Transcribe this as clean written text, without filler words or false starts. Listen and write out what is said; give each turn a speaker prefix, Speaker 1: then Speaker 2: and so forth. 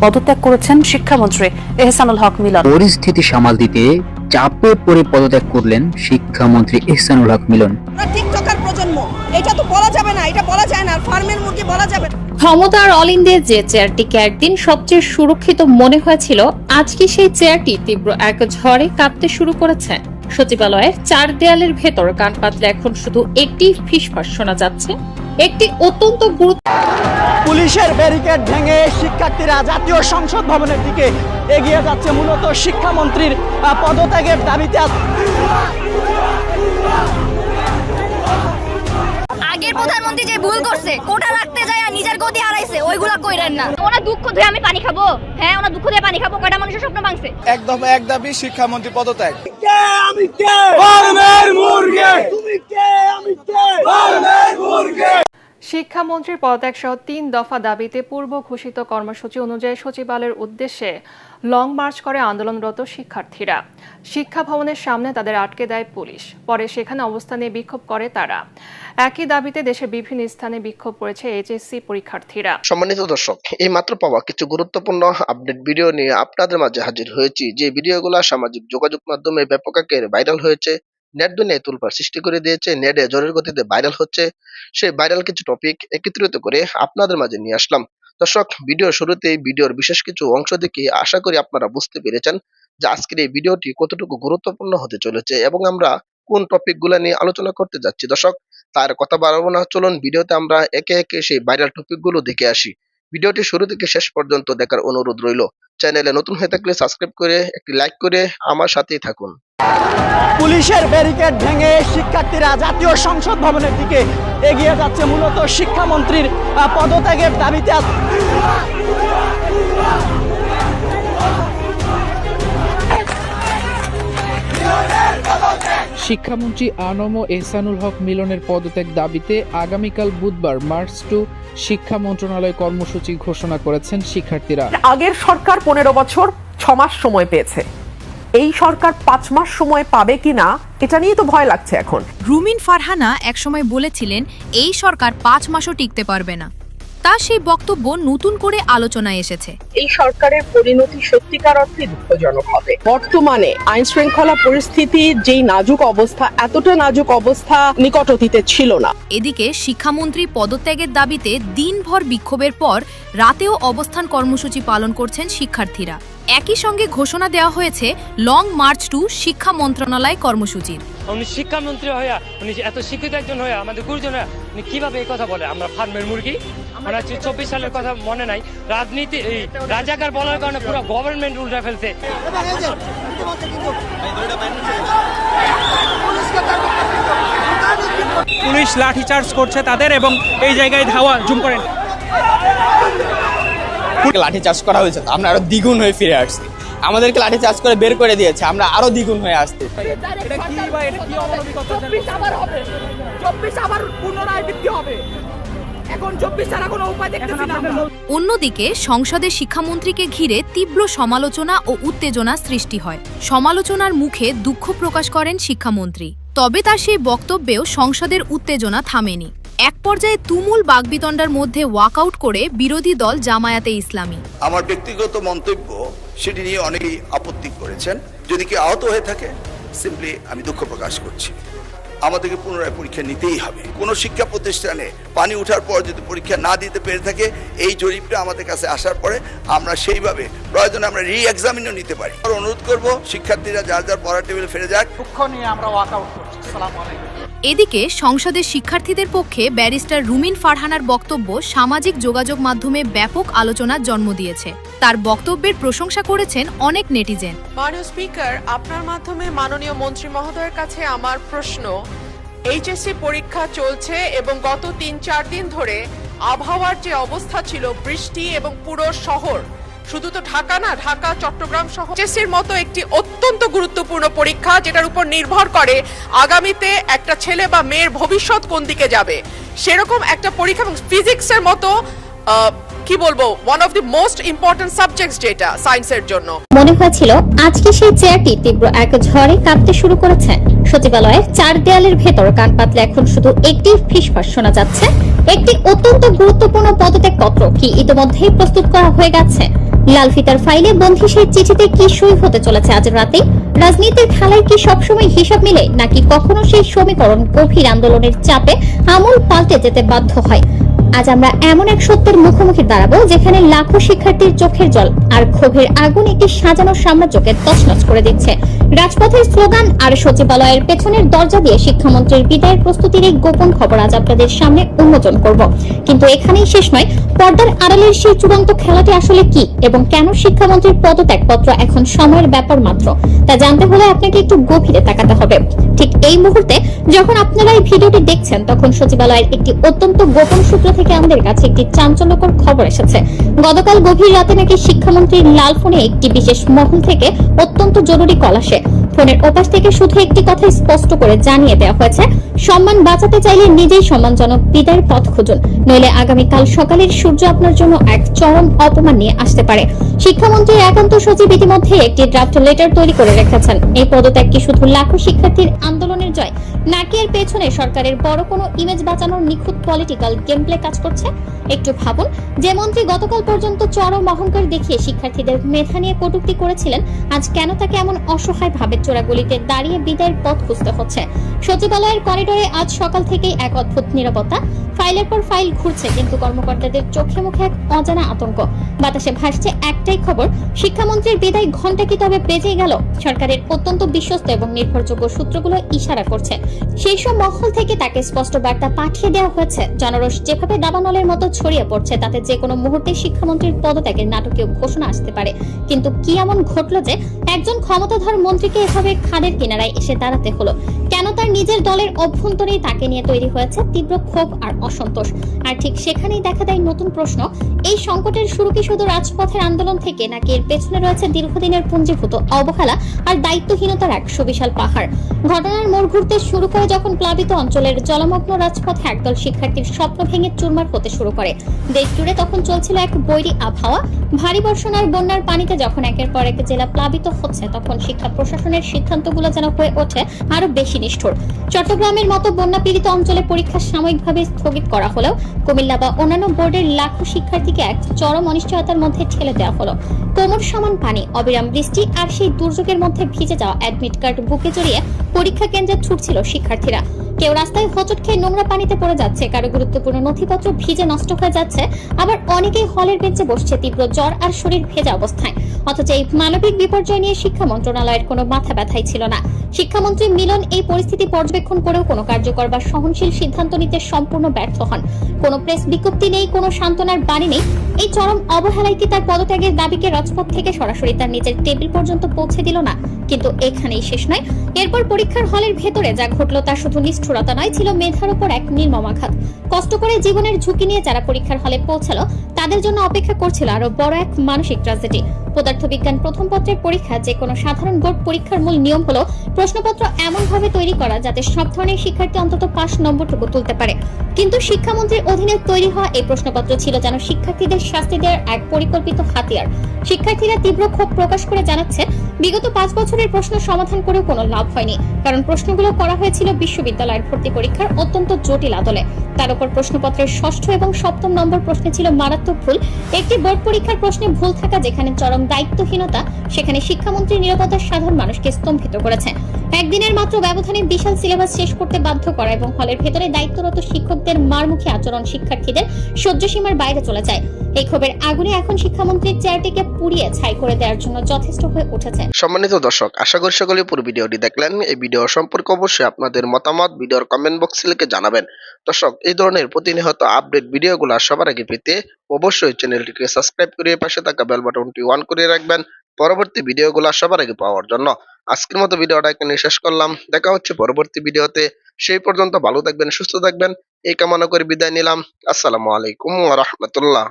Speaker 1: পদত্যাগ করেছেন শিক্ষামন্ত্রী এহসানুল হক মিলন।
Speaker 2: পরিস্থিতি সামাল দিতে চাপে পড়ে পদত্যাগ করলেন শিক্ষামন্ত্রী এহসানুল হক মিলন।
Speaker 3: টিকটকার প্রজন্ম, এটা তো বলা যাবে না, এটা বলা যায় না, আর ফার্মের মুরগি বলা যাবে না।
Speaker 4: ক্ষমতার অলিন্দে যে চেয়ারটিকে একদিন সবচেয়ে সুরক্ষিত মনে হয়েছিল, আজকে সেই চেয়ারটি তীব্র এক ঝড়ে কাঁপতে শুরু করেছে। সচিবালয়ের 4 দেয়ালের ভেতর কান পাতলে এখন শুধু একটি ফিসফাস শোনা যাচ্ছে, একটি অত্যন্ত গুরুত্ব।
Speaker 5: পুলিশের ব্যারিকেড ভেঙে শিক্ষার্থীরা জাতীয় সংসদ ভবনের দিকে এগিয়ে যাচ্ছে, মূলত শিক্ষামন্ত্রীর পদত্যাগের দাবিতে।
Speaker 6: আগের প্রধানমন্ত্রী যে ভুল করছে, কোটা রাখতে যায় আর নিজের গতি হারাইছে, ওইগুলা কইরেন না। ওনার দুঃখ ধুয়ে আমি পানি খাবো? হ্যাঁ, ওনার দুঃখ ধুয়ে পানি খাবো। কয়টা মানুষের স্বপ্ন ভাঙছে?
Speaker 7: একদম এক দাবি, শিক্ষামন্ত্রী পদত্যাগ।
Speaker 5: আমি কে? ফার্মের মুরগি। তুমি কে? আমি কে? ফার্মের মুরগি।
Speaker 8: শিক্ষামন্ত্রীর পদত্যাগ সহ 3 দফা দাবিতে পূর্ব ঘোষিত কর্মসূচি অনুযায়ী সচিবালয়ের উদ্দেশ্যে লং মার্চ করে আন্দোলনরত শিক্ষার্থীরা। শিক্ষা ভবনের সামনে তাদের আটকে দেয় পুলিশ, পরে সেখানে অবস্থান নিয়ে বিক্ষোভ করে তারা। একই দাবিতে দেশের বিভিন্ন স্থানে বিক্ষোভ করেছে এইচএসসি পরীক্ষার্থীরা।
Speaker 9: সম্মানিত দর্শক, এই মাত্র পাওয়া কিছু গুরুত্বপূর্ণ আপডেট ভিডিও নিয়ে আপনাদের মাঝে হাজির হয়েছি। যে ভিডিওগুলো সামাজিক যোগাযোগ মাধ্যমে ব্যাপক আকারে ভাইরাল হয়েছে, নেট দুনিয়ায় তোলপাড় সৃষ্টি করে দিয়েছে, নেটে জোরের গতিতে ভাইরাল হচ্ছে, সেই ভাইরাল কিছু টপিক একত্রিত করে আপনাদের মাঝে নিয়ে আসলাম। দর্শক, ভিডিও শুরুতেই ভিডিওর বিশেষ কিছু অংশ দেখে আশা করি আপনারা বুঝতে পেরেছেন যে আজকের এই ভিডিওটি কতটুকু গুরুত্বপূর্ণ হতে চলেছে এবং আমরা কোন টপিকগুলো নিয়ে আলোচনা করতে যাচ্ছি। দর্শক, তার কথা বাড়াবো না, চলুন ভিডিওতে আমরা একে একে সেই ভাইরাল টপিকগুলো দেখে আসি। ভিডিওটি শুরু থেকে শেষ পর্যন্ত দেখার অনুরোধ রইল। চ্যানেলে নতুন হয়ে থাকলে সাবস্ক্রাইব করে একটি লাইক করে আমার সাথেই থাকুন।
Speaker 5: পুলিশের ব্যারিকেড ভেঙে শিক্ষার্থীরা জাতীয় সংসদ ভবনের দিকে এগিয়ে যাচ্ছে, মূলত শিক্ষামন্ত্রীর পদত্যাগের দাবিতে।
Speaker 10: শিক্ষামন্ত্রী আনম এহসানুল হক মিলনের পদত্যাগ দাবিতে আগামীকাল বুধবার মার্চ টু শিক্ষা মন্ত্রণালয় কর্মসূচি ঘোষণা করেছেন শিক্ষার্থীরা।
Speaker 11: আগের সরকার 15 বছর 6 মাস সময় পেয়েছে, এই সরকার 5 মাস সময় পাবে কিনা এটা নিয়ে তো ভয় লাগছে এখন।
Speaker 6: রুমিন ফারহানা একসময় বলেছিলেন এই সরকার 5 মাসও টিকতে পারবে না। তার সেই বক্তব্য নতুন করে আলোচনায় এসেছে।
Speaker 11: এই সরকারের পরিণতি সত্যিকার অর্থে দুঃখজনক হবে। বর্তমানে আইন শৃঙ্খলা পরিস্থিতি যেই নাজুক অবস্থা, এতটা নাজুক অবস্থা নিকট অতীতে ছিল না।
Speaker 6: এদিকে শিক্ষামন্ত্রী পদত্যাগের দাবিতে দিনভর বিক্ষোভের পর রাতেও অবস্থান কর্মসূচি পালন করছেন শিক্ষার্থীরা। একই সঙ্গে ঘোষণা দেওয়া হয়েছে লং মার্চ টু শিক্ষা মন্ত্রণালয় কর্মসূচির।
Speaker 12: উনি শিক্ষামন্ত্রী হইয়া, উনি এত শিক্ষিত একজন হইয়া আমাদের গুরুজন উনি কিভাবে এই কথা বলে? আমরা ফার্মের মুরগি। আমরা 24 সালের কথা মনে নাই, রাজনীতি রাজাকার বলার কারণে পুরো গভর্নমেন্ট উল্টা ফেলছে।
Speaker 5: পুলিশ লাঠি চার্জ করছে তাদের এবং এই জায়গায় ধাওয়া জুম করেন।
Speaker 7: লাঠি চার্জ করা হয়েছে, আমরা আরো দ্বিগুণ হয়ে ফিরে আসছি। আমাদেরকে লাঠি চার্জ করে বের করে দিয়েছে, আমরা আরো দ্বিগুণ হয়ে আসছি।
Speaker 6: অন্যদিকে সংসদে শিক্ষামন্ত্রীকে ঘিরে তীব্র সমালোচনা ও উত্তেজনা সৃষ্টি হয়। সমালোচনার মুখে দুঃখ প্রকাশ করেন শিক্ষামন্ত্রী, তবে তার সেই বক্তব্যেও সংসদের উত্তেজনা থামেনি। এক পর্যায়ে তুমুল বাকবিতণ্ডার মধ্যে ওয়াকআউট করে বিরোধী দল জামায়াতে ইসলামী।
Speaker 13: আমার ব্যক্তিগত মন্তব্য সেটি নিয়ে অনেকেই আপত্তি করেছেন। যদি কেউ আহত হয়ে থাকে, সিম্পলি আমি দুঃখ প্রকাশ করছি। আমাদেরকে পুনরায় পরীক্ষা নিতেই হবে। কোনো শিক্ষা প্রতিষ্ঠানে পানি ওঠার পর যদি পরীক্ষা না দিতে পেরে থাকে, এই জরিপটা আমাদের কাছে আসার পরে আমরা সেইভাবে প্রয়োজনে আমরা রি-এক্সামিনও নিতে পারি। অনুরোধ করব শিক্ষার্থীরা যার যার পড়ার টেবিলে ফিরে যাক।
Speaker 5: দুঃখ নিয়ে আমরা ওয়াকআউট করছি। আসসালামু আলাইকুম।
Speaker 6: এদিকে সংসদের শিক্ষার্থীদের পক্ষে ব্যারিস্টার রুমিন ফারহানার বক্তব্য সামাজিক যোগাযোগ মাধ্যমে ব্যাপক আলোচনার জন্ম দিয়েছে। তার বক্তব্যের প্রশংসা করেছেন অনেক নেটিজেন।
Speaker 11: মাননীয় স্পিকার, আপনার মাধ্যমে মাননীয় মন্ত্রী মহোদয়ের কাছে আমার প্রশ্ন, এইচএসসি পরীক্ষা চলছে এবং গত 3-4 দিন ধরে আবহাওয়ার যে অবস্থা ছিল, বৃষ্টি এবং পুরো শহর, শুধু তো ঢাকা না, ঢাকা চট্টগ্রাম সহ এইচএসসির মতো একটি অত্যন্ত গুরুত্বপূর্ণ পরীক্ষা যেটার উপর নির্ভর করে আগামীতে একটা ছেলে বা মেয়ের ভবিষ্যৎ কোন দিকে যাবে, সেরকম একটা পরীক্ষা এবং ফিজিক্সের মতো কি বলবো one of the most important subjects যেটা সায়েন্সের জন্য।
Speaker 4: মনে হয়েছিল আজকে সেই চেয়ারটি তীব্র এক ঝড়ে কাঁপতে শুরু করেছে। সচিবালয়ের 4 দেয়ালের ভেতর কান পাতলে এখন শুধু একটি ফিসফাস শোনা যাচ্ছে। একটি অত্যন্ত গুরুত্বপূর্ণ পদত্যাগপত্র কি ইতিমধ্যেই প্রস্তুত করা হয়ে গেছে? লাল ফিতার ফাইলে বন্ধি সেই চিঠিতে কি সই হতে চলেছে আজ রাতে? রাজনীতির খেলায় কি সবসময় হিসাব মিলে, নাকি কখনো সেই সমীকরণ গভীর আন্দোলনের চাপে আমূল পাল্টে যেতে বাধ্য হয়? আজ আমরা এমন এক সত্যের মুখোমুখি দাঁড়াবো যেখানে লাখো শিক্ষার্থীর চোখের জল আর ক্ষোভের আগুন একটি সাজানো সাম্রাজ্যকে তছনছ করে দিচ্ছে। রাজপথের স্লোগান আর সচিবালয়ের পেছনের দরজা দিয়ে শিক্ষামন্ত্রীর বিদায়ের প্রস্তুতির এই গোপন খবর আজ আপনাদের সামনে উন্মোচন করব। কিন্তু এখানেই শেষ নয়, পর্দার আড়ালের সেই চূড়ান্ত খেলাটি আসলে কি এবং কেন শিক্ষামন্ত্রীর পদত্যাগপত্র এখন সময়ের ব্যাপার মাত্র, তা জানতে হলে আপনাকে একটু গভীরে তাকাতে হবে। ঠিক এই মুহূর্তে যখন আপনারা এই ভিডিওটি দেখছেন, তখন সচিবালয়ের একটি অত্যন্ত গোপন সূত্র থেকে আমাদের কাছে একটি চাঞ্চল্যকর খবর এসেছে। গতকাল গভীর রাতে নাকি শিক্ষামন্ত্রীর লাল ফোনে একটি বিশেষ মহল থেকে অত্যন্ত জরুরি কল আসে। ফোনের ওপাশ থেকে শুধু একটি কথা স্পষ্ট করে জানিয়ে দেওয়া হয়েছে, সম্মান বাঁচাতে চাইলে নিজেই সম্মানজনক বিদায়ের পথ খুঁজুন, নইলে আগামীকাল সকালের সূর্য আপনার জন্য এক চরম অপমান নিয়ে আসতে পারে। শিক্ষামন্ত্রীর একান্ত সচিব ইতিমধ্যে একটি ড্রাফট লেটার তৈরি করে রেখেছেন। এই পদত্যাগ কি শুধু লাখো শিক্ষার্থীর আন্দোলনের জয়, নাকি এর পেছনে সরকারের বড় কোনো ইমেজ বাঁচানোর নিখুঁত পলিটিক্যাল গেম প্লে কাজ করছে? একটু ভাবুন, যে মন্ত্রী গতকাল পর্যন্ত চরম অহংকার দেখিয়ে শিক্ষার্থীদের মেধা নিয়ে কটূক্তি করেছিলেন, আজ কেন তাকে এমন অসহায় ভাবে চোরাগলিতে দাঁড়িয়ে বিদায়ের পথ খুঁজতে হচ্ছে? সচিবালয়ের করিডোরে আজ সকাল থেকেই এক অদ্ভুত নীরবতা। ফাইলের পর ফাইল ঘুরছে, কিন্তু কর্মকর্তাদের চোখে মুখে এক অজানা আতঙ্ক। বাতাসে ভাসছে একটাই খবর, শিক্ষামন্ত্রীর বিদায় ঘণ্টা কি তবে বেজে গেল? সরকারের অত্যন্ত বিশ্বস্ত এবং নির্ভরযোগ্য সূত্রগুলো ইশারা করছে, সেই সব মহল থেকে তাকে স্পষ্ট বার্তা পাঠিয়ে দেওয়া হয়েছে। জনরোষ যেভাবে দাবানলের মতো ছড়িয়ে পড়ছে, তাতে যে কোনো মুহূর্তে শিক্ষামন্ত্রীর পদত্যাগের নাটকীয় ঘোষণা আসতে পারে। কিন্তু কি এমন ঘটলো যে একজন ক্ষমতাধর মন্ত্রীকে এভাবে খাদের কিনারায় এসে দাঁড়াতে হলো? কেন তার নিজের দলের অভ্যন্তরেই তাকে নিয়ে তৈরি হয়েছে তীব্র ক্ষোভ আর অসন্তোষ? আর ঠিক সেখানেই দেখা দেয় নতুন প্রশ্ন, এই সংকটের শুরু কি শুধু রাজপথের আন্দোলন থেকে, নাকি এর পেছনে রয়েছে দীর্ঘদিনের পুঞ্জীভূত অবহেলা আর দায়িত্বহীনতার এক সুবিশাল পাহাড়? ঘটনার মোড় ঘুরতে শুরু করে যখন প্লাবিত অঞ্চলের জলমগ্ন রাজপথে একদল শিক্ষার্থীর স্বপ্ন ভেঙে চুরমার হতে শুরু করে, দেশ জুড়ে তখন চলছিল এক বৈরী আবহাওয়া। ভারী বর্ষণ আর বন্যার পানিতে যখন একের পর এক জেলা প্লাবিত হচ্ছে, তখন শিক্ষা প্রশাসনের সিদ্ধান্তগুলো যেন হয়ে ওঠে আরো বেশি নিষ্ঠুর। চট্টগ্রামের মতো বন্যা পীড়িত অঞ্চলে পরীক্ষা সাময়িকভাবে স্থগিত করা হলেও কুমিল্লা বা অন্যান্য বোর্ডের লাখো শিক্ষার্থীকে এক চরম অনিশ্চয়তার মধ্যে ঠেলে দেওয়া হলো। কোমর সমান পানি, অবিরাম বৃষ্টি আর সেই দুর্যোগের মধ্যে ভিজে যাওয়া অ্যাডমিট কার্ড বুকে জড়িয়ে পরীক্ষা কেন্দ্রে ছুটছিল শিক্ষার্থীরা। কেউ রাস্তায় হোঁচট খেয়ে নোংরা পানিতে পড়ে যাচ্ছে, কারো গুরুত্বপূর্ণ নথিপত্র ভিজে নষ্ট হয়ে যাচ্ছে, আবার অনেকেই হলের বেঞ্চে বসছে তীব্র জ্বর আর শরীর ভেজা অবস্থায়। অথচ এই মানবিক বিপর্যয় নিয়ে শিক্ষা মন্ত্রণালয়ের কোনো মাথা ব্যথাই ছিল না। শিক্ষামন্ত্রী মিলন এই পরিস্থিতি পর্যবেক্ষণ করেও কোনো কার্যকর বা সহনশীল সিদ্ধান্ত নিতে সম্পূর্ণ ব্যর্থ হন। কোনো প্রেস বিজ্ঞপ্তি নেই, কোনো সান্ত্বনার বাণী নেই। এই চরম অবহেলাই কি তার পদত্যাগের দাবিকে রাজপথ থেকে সরাসরি তার নিজের টেবিল পর্যন্ত পৌঁছে দিল না? কিন্তু এখানেই শেষ নয়। এরপর পরীক্ষার হলের ভেতরে যা ঘটলো তা শুধু নিষ্ঠুরতা নয়, ছিল মেধার উপর এক নির্মম আঘাত। কষ্ট করে জীবনের ঝুঁকি নিয়ে যারা পরীক্ষার হলে পৌঁছালো, তাদের জন্য অপেক্ষা করছিল আরো বড় এক মানসিক ট্র্যাজেডি। পদার্থবিজ্ঞান প্রথম পত্রের পরীক্ষা যে কোনো সাধারণ বোর্ড পরীক্ষার মূল নিয়ম হলো প্রশ্নপত্র এমন ভাবে তৈরি করা যাতে সব ধরনের শিক্ষার্থী অন্তত 5 নম্বরটুকু তুলতে পারে। কিন্তু শিক্ষামন্ত্রীর অধীনে তৈরি হওয়া এই প্রশ্নপত্র ছিল যেন শিক্ষার্থীদের শাস্তি দেওয়ার এক পরিকল্পিত হাতিয়ার। শিক্ষার্থীরা তীব্র ক্ষোভ প্রকাশ করে জানাচ্ছে, বিগত 5 বছরের প্রশ্ন সমাধান করেও কোনো লাভ হয়নি, কারণ প্রশ্নগুলো করা হয়েছিল বিশ্ববিদ্যালয়ের ভর্তি পরীক্ষার অত্যন্ত জটিল আদলে। তার উপর প্রশ্নপত্রের 6ষ্ঠ এবং 7ম নম্বর প্রশ্নে ছিল মারাত্মক ভুল। একটি বোর্ড পরীক্ষার প্রশ্নে ভুল থাকা যেখানে চরম দায়িত্বহীনতা, সেখানে শিক্ষামন্ত্রীর নীরবতা সাধারণ মানুষকে স্তম্ভিত করেছে। একদিনের মাত্র ব্যবধানে বিশাল সিলেবাস শেষ করতে বাধ্য করা এবং হলের ভেতরে দায়িত্বরত শিক্ষকদের মারমুখী আচরণ শিক্ষার্থীদের সহ্য সীমার বাইরে চলে যায়। এই ক্ষোভের আগুনে এখন শিক্ষামন্ত্রীর চেয়ারটিকে পুড়িয়ে ছাই করে দেওয়ার জন্য যথেষ্ট হয়ে উঠেছে।
Speaker 9: সম্মানিত দর্শক, আশা করি সকলে পুরো ভিডিওটি দেখলেন। এই ভিডিও সম্পর্কে অবশ্যই আপনাদের মতামত ভিডিওর কমেন্ট বক্সে লিখে জানাবেন। দর্শক, এই ধরনের প্রতিনিয়ত আপডেট ভিডিওগুলো সবার আগে পেতে অবশ্যই চ্যানেলটিকে সাবস্ক্রাইব করে পাশে থাকা বেল বাটনটি অন করে রাখবেন পরবর্তী ভিডিওগুলো সবার আগে পাওয়ার জন্য। আজকের মতো ভিডিওটা এখানে শেষ করলাম। দেখা হচ্ছে পরবর্তী ভিডিওতে। সেই পর্যন্ত ভালো থাকবেন, সুস্থ থাকবেন এই কামনা করে বিদায় নিলাম। আসসালামু আলাইকুম ওয়া রাহমাতুল্লাহ।